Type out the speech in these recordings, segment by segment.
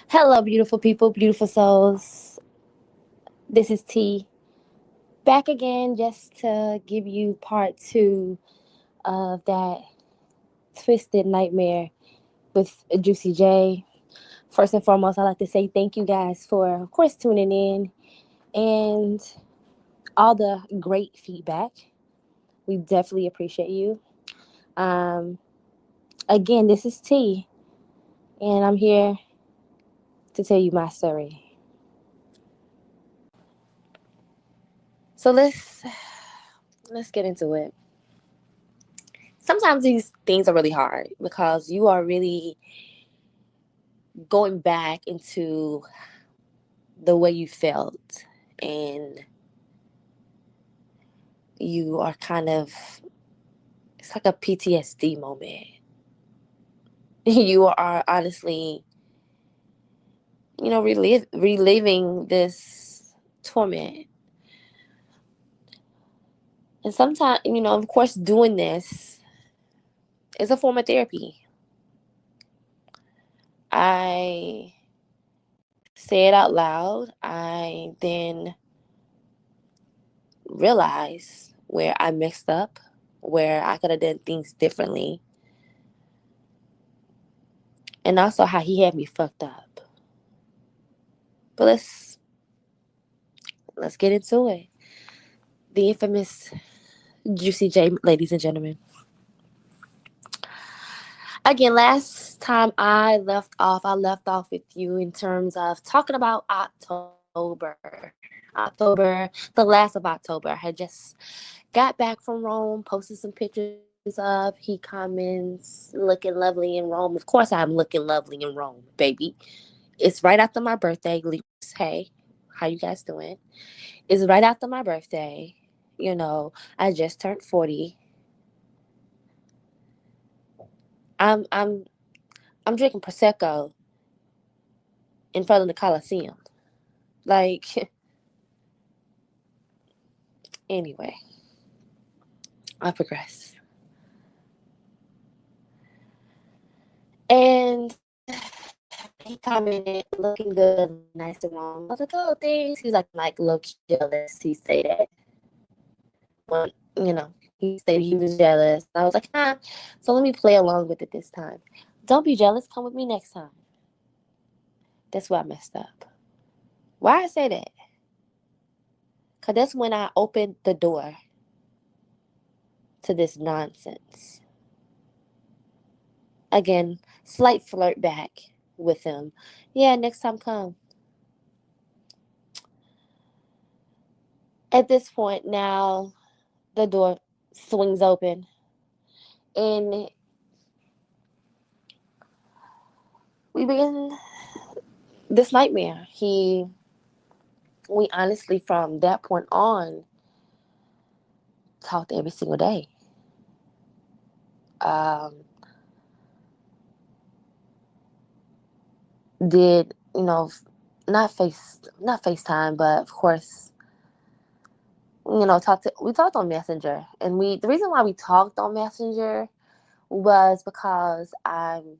Hello, beautiful people, beautiful souls. This is T back again just to give you part two of that twisted nightmare with Juicy J. First and foremost, I'd like to say thank you guys for, of course, tuning in and all the great feedback. We definitely appreciate you. Um, Again, this is T, and I'm here to tell you my story. So let's get into it. Sometimes these things are really hard because you are really going back into the way you felt, and you are kind of, it's like a PTSD moment. You are honestly, reliving this torment. And sometimes, of course, doing this is a form of therapy. I say it out loud. I then realize where I messed up, where I could have done things differently, and also how he had me fucked up. But let's get into it. The infamous Juicy J, ladies and gentlemen. Again, last time I left off with you in terms of talking about October, the last of October. I had just got back from Rome, posted some pictures of. He comments, looking lovely in Rome. Of course, I'm looking lovely in Rome, baby. It's right after my birthday. Hey, how you guys doing? It's right after my birthday. I just turned 40. I'm I'm I'm drinking prosecco in front of the Coliseum. Like, anyway, I progress. And he commented, looking good, nice and warm. I was like, oh, thanks. He's like low key jealous. He say that. When, he said he was jealous. I was like, so let me play along with it this time. Don't be jealous. Come with me next time. That's where I messed up. Why I say that? Because that's when I opened the door to this nonsense. Again, slight flirt back with him. Yeah, next time come. At this point, now the door swings open, and we begin this nightmare. We honestly, from that point on, talked every single day. Um, did not FaceTime, but of course, we talked on Messenger, and the reason why we talked on Messenger was because I'm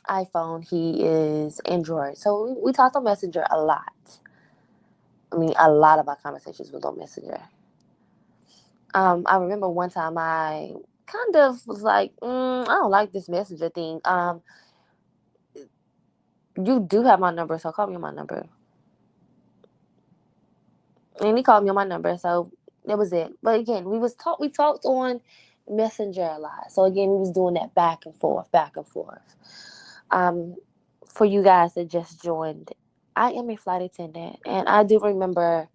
iPhone, he is Android, so we talked on Messenger a lot. I mean, a lot of our conversations was on Messenger. I remember one time I kind of was like, I don't like this Messenger thing. You do have my number, so call me on my number. And he called me on my number, so that was it. But again, we talked on Messenger a lot. So again, we was doing that back and forth, back and forth. Um, for you guys that just joined, I am a flight attendant, and I do remember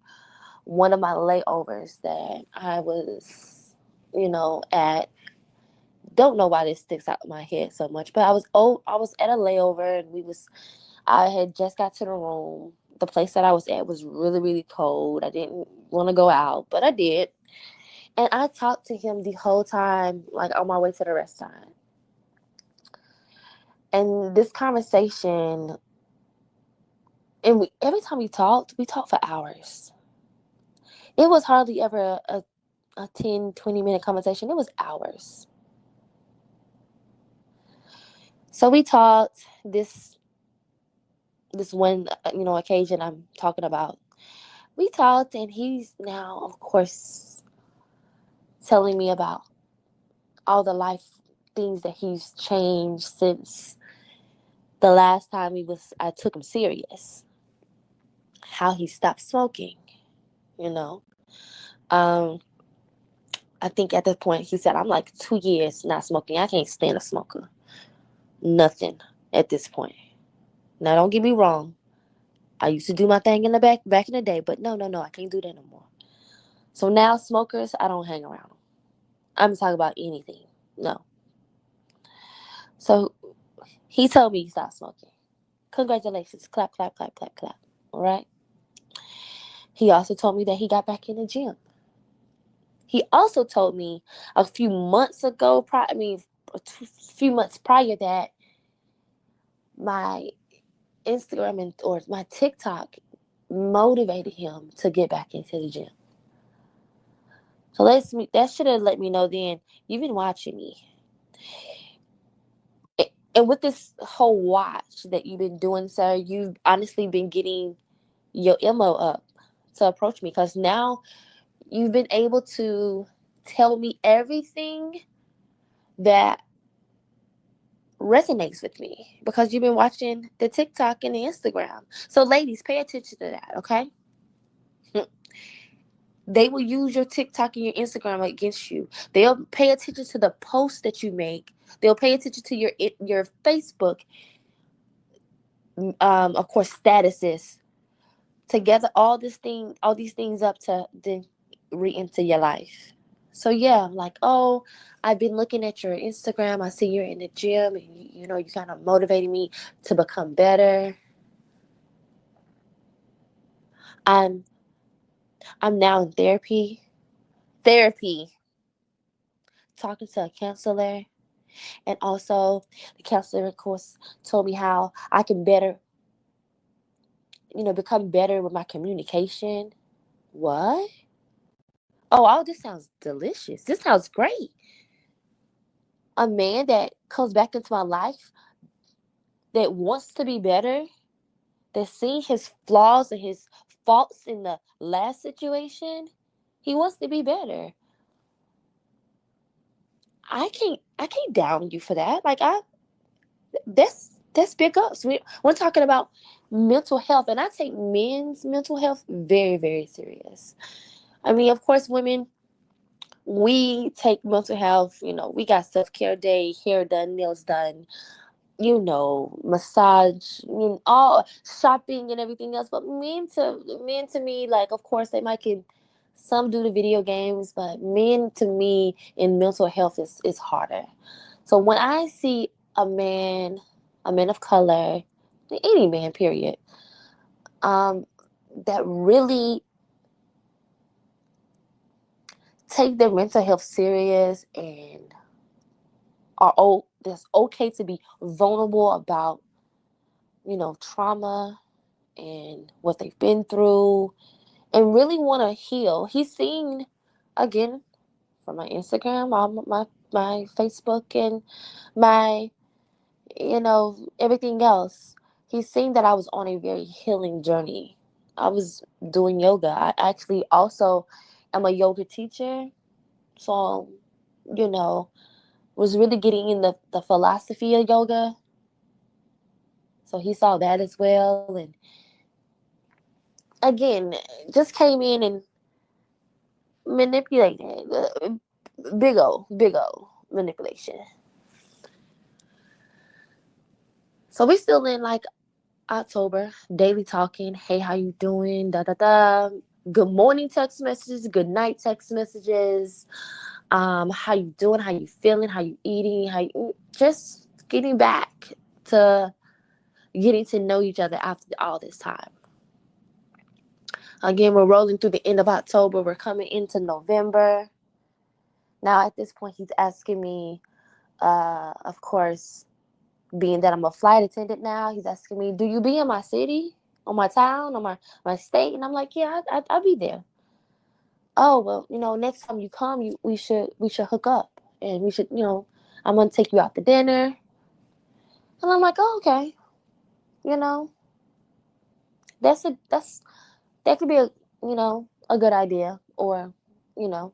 one of my layovers that I was, at. Don't know why this sticks out in my head so much, but I was at a layover, and I had just got to the room. The place that I was at was really, really cold. I didn't want to go out, but I did. And I talked to him the whole time, like on my way to the restaurant. And this conversation, and every time we talked for hours. It was hardly ever a 10, 20-minute conversation. It was hours. So we talked. This this one, occasion I'm talking about, we talked, and he's now, of course, telling me about all the life things that he's changed since the last time I took him serious. How he stopped smoking, you know. Um, I think at that point he said, I'm like 2 years not smoking. I can't stand a smoker. Nothing at this point. Now don't get me wrong. I used to do my thing in the back in the day, but no, I can't do that no more. So now smokers, I don't hang around them. I'm talking about anything. No. So he told me he stopped smoking. Congratulations. Clap, clap, clap, clap, clap. All right. He also told me that he got back in the gym. He also told me a few months ago, a few months prior, that my or my TikTok motivated him to get back into the gym. So that should have let me know then you've been watching me. And with this whole watch that you've been doing, sir, you've honestly been getting your MO up to approach me, because now you've been able to tell me everything that resonates with me because you've been watching the TikTok and the Instagram. So ladies, pay attention to that, okay? They will use your TikTok and your Instagram against you. They'll pay attention to the posts that you make. They'll pay attention to your Facebook, of course, statuses. Together, all these things up to then re-enter your life. So yeah, I'm like, oh, I've been looking at your Instagram. I see you're in the gym, and you kind of motivating me to become better. I'm I'm now in therapy, talking to a counselor, and also the counselor, of course, told me how I can better, become better with my communication. What? Oh, all this sounds delicious. This sounds great. A man that comes back into my life that wants to be better, that seeing his flaws and his faults in the last situation, he wants to be better. I can't down you for that. Like that's big ups. We're talking about mental health, and I take men's mental health very, very serious. I mean, of course, women, we take mental health. We got self-care day, hair done, nails done, massage, all shopping and everything else. But men to me, like, of course, they might can some do the video games, but men to me in mental health is harder. So when I see a man of color, any man, period, um, that really take their mental health serious and that's okay to be vulnerable about, trauma and what they've been through, and really want to heal. He's seen, again, from my Instagram, my Facebook, and my, everything else. He's seen that I was on a very healing journey. I was doing yoga. I actually also am a yoga teacher. So, you know, was really getting in the philosophy of yoga. So he saw that as well. And again, just came in and manipulated. Big O manipulation. So we still in like October, daily talking. Hey, how you doing? Da da da. Good morning text messages. Good night text messages. How you doing? How you feeling? How you eating? Just getting back to getting to know each other after all this time. Again, we're rolling through the end of October. We're coming into November. Now, at this point, he's asking me, of course, being that I'm a flight attendant now, he's asking me, do you be in my city, or my town, or my state? And I'm like, yeah, I'll be there. Oh, well, next time you come, we should hook up, and we should, I'm going to take you out to dinner. And I'm like, oh, okay, you know. that could be a good idea, or you know.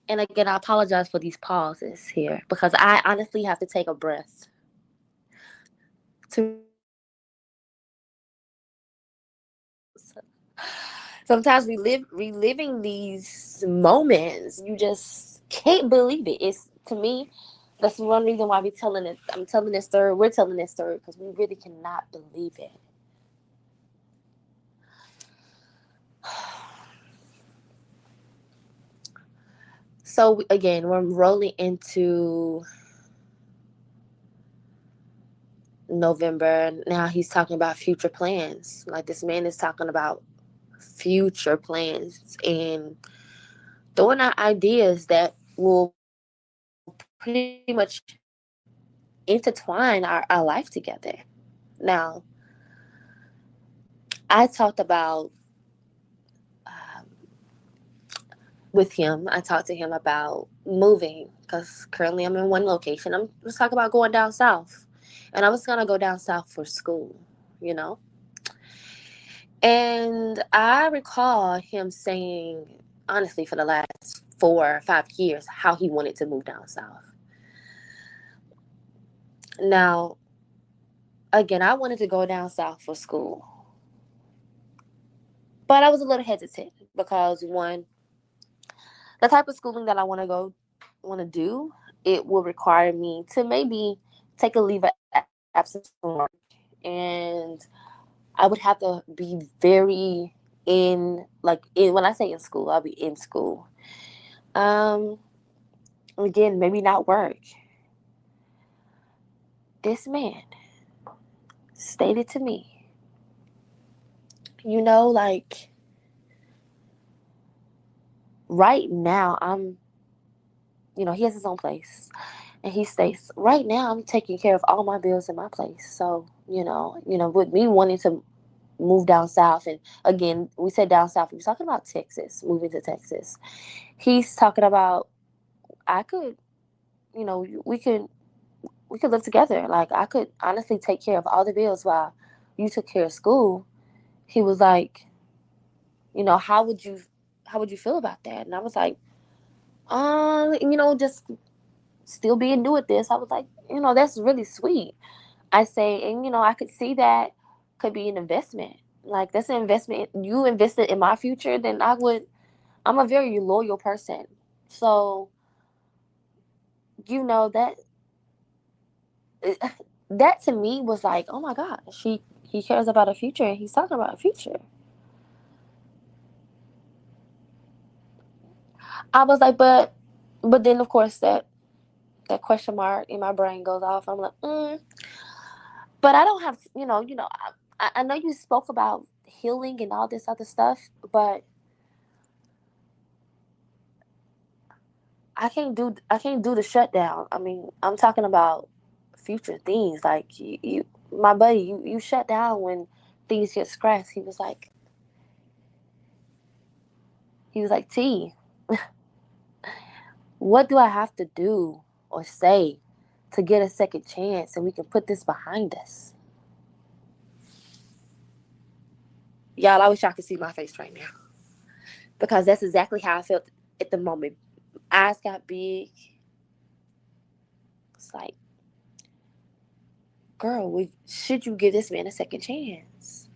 And again, I apologize for these pauses here because I honestly have to take a breath to. Sometimes reliving these moments, you just can't believe it. It's, to me, that's one reason why I'm telling this story. We're telling this story because we really cannot believe it. So again, we're rolling into November. Now he's talking about future plans. Like, this man is talking about future plans and throwing out ideas that will pretty much intertwine our life together. Now, I talked about um, with him. I talked to him about moving because currently I'm in one location. I'm just talking about going down south, and I was gonna go down south for school, you know. And I recall him saying, honestly, for the last 4 or 5 years, how he wanted to move down south. Now, again, I wanted to go down south for school, but I was a little hesitant because, one, the type of schooling that I want to do, it will require me to maybe take a leave of absence from work, and I would have to be very when I say in school, I'll be in school. Um, Again, maybe not work. This man stated to me, like, right now he has his own place. And he states, right now I'm taking care of all my bills in my place. So, with me wanting to move down south, and again, we said down south, we were talking about Texas, moving to Texas. He's talking about, I could, we could live together. Like, I could honestly take care of all the bills while you took care of school. He was like, how would you feel about that? And I was like, just still being new at this. I was like, that's really sweet. I say, and I could see that could be an investment. Like, that's an investment. You invested in my future, then I'm a very loyal person. So, that that to me was like, oh my gosh, he cares about a future and he's talking about a future. I was like, but then of course that question mark in my brain goes off. I'm like, but I don't have, I know you spoke about healing and all this other stuff, but I can't do the shutdown. I mean, I'm talking about future things. Like, my buddy, you shut down when things get scratched. He was like, T, what do I have to do or say to get a second chance and we can put this behind us? Y'all, I wish y'all could see my face right now because that's exactly how I felt at the moment. Eyes got big. It's like, girl, should you give this man a second chance?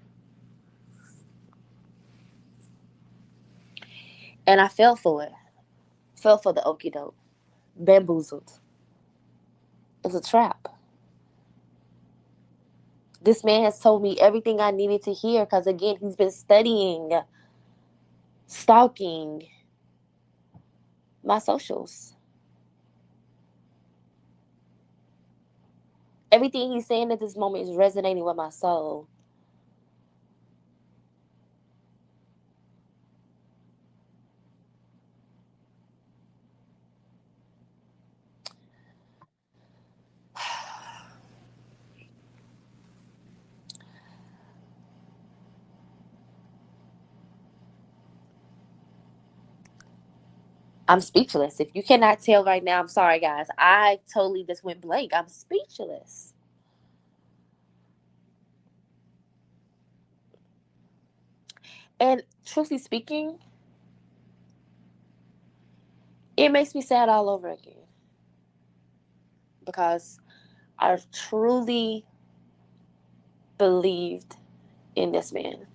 And I fell for it. Fell for the okie doke. Bamboozled. It was a trap. This man has told me everything I needed to hear because, again, he's been studying, stalking my socials. Everything he's saying at this moment is resonating with my soul. I'm speechless. If you cannot tell right now, I'm sorry, guys. I totally just went blank. I'm speechless. And truthfully speaking, it makes me sad all over again because I truly believed in this man.